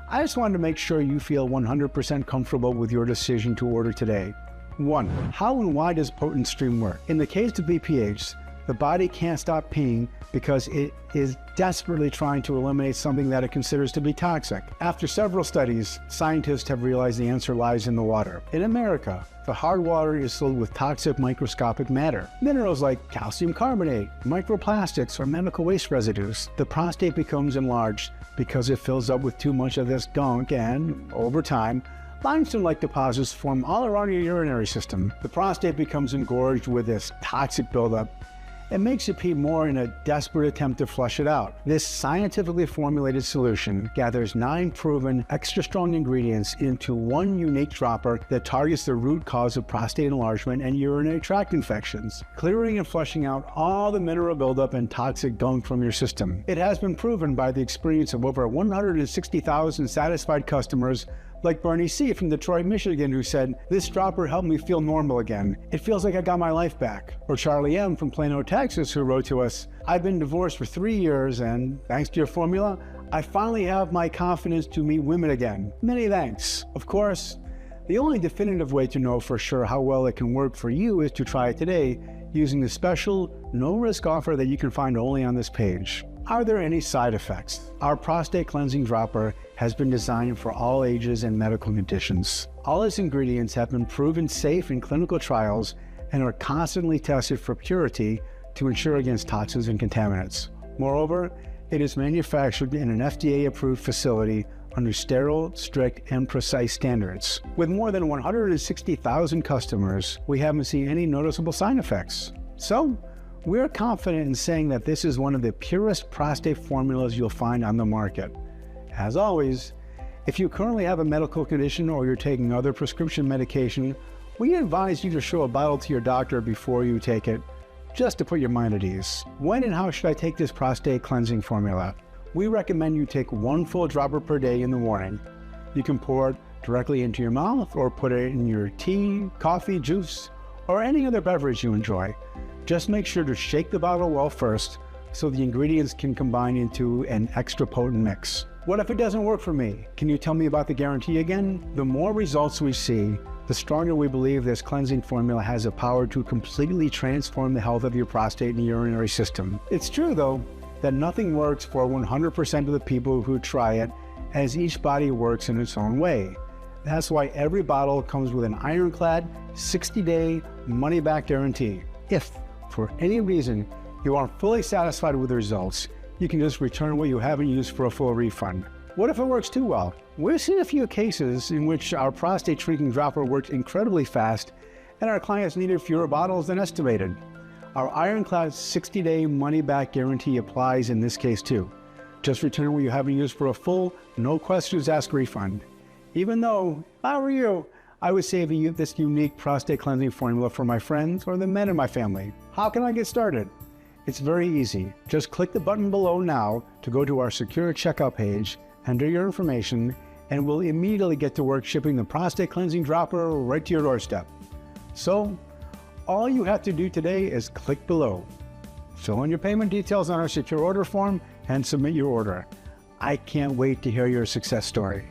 A: I just wanted to make sure you feel 100% comfortable with your decision to order today. 1. How and why does Potent Stream work? In the case of BPH, the body can't stop peeing because it is desperately trying to eliminate something that it considers to be toxic. After several studies, scientists have realized the answer lies in the water. In America, the hard water is filled with toxic microscopic matter. Minerals like calcium carbonate, microplastics, or medical waste residues. The prostate becomes enlarged because it fills up with too much of this gunk and, over time, limestone-like deposits form all around your urinary system. The prostate becomes engorged with this toxic buildup. It makes you pee more in a desperate attempt to flush it out. This scientifically formulated solution gathers 9 proven extra strong ingredients into one unique dropper that targets the root cause of prostate enlargement and urinary tract infections, clearing and flushing out all the mineral buildup and toxic gunk from your system. It has been proven by the experience of over 160,000 satisfied customers like Bernie C. from Detroit, Michigan, who said, "This dropper helped me feel normal again. It feels like I got my life back." Or Charlie M. from Plano, Texas, who wrote to us, "I've been divorced for 3 years and, thanks to your formula, I finally have my confidence to meet women again. Many thanks." Of course, the only definitive way to know for sure how well it can work for you is to try it today using the special, no-risk offer that you can find only on this page. Are there any side effects? Our prostate cleansing dropper has been designed for all ages and medical conditions. All its ingredients have been proven safe in clinical trials and are constantly tested for purity to ensure against toxins and contaminants. Moreover, it is manufactured in an FDA-approved facility under sterile, strict, and precise standards. With more than 160,000 customers, we haven't seen any noticeable side effects. So, we're confident in saying that this is one of the purest prostate formulas you'll find on the market. As always, if you currently have a medical condition or you're taking other prescription medication, we advise you to show a bottle to your doctor before you take it, just to put your mind at ease. When and how should I take this prostate cleansing formula? We recommend you take 1 full dropper per day in the morning. You can pour it directly into your mouth or put it in your tea, coffee, juice, or any other beverage you enjoy. Just make sure to shake the bottle well first so the ingredients can combine into an extra potent mix. What if it doesn't work for me? Can you tell me about the guarantee again? The more results we see, the stronger we believe this cleansing formula has the power to completely transform the health of your prostate and urinary system. It's true, though, that nothing works for 100% of the people who try it, as each body works in its own way. That's why every bottle comes with an ironclad 60-day money-back guarantee. If, for any reason, you aren't fully satisfied with the results, you can just return what you haven't used for a full refund. What if it works too well? We've seen a few cases in which our prostate shrinking dropper worked incredibly fast and our clients needed fewer bottles than estimated. Our ironclad 60-day money-back guarantee applies in this case too. Just return what you haven't used for a full, no questions asked refund. Even though, if I were you, I would save this unique prostate cleansing formula for my friends or the men in my family. How can I get started? It's very easy. Just click the button below now to go to our secure checkout page, enter your information, and we'll immediately get to work shipping the prostate cleansing dropper right to your doorstep. So, all you have to do today is click below. Fill in your payment details on our secure order form and submit your order. I can't wait to hear your success story.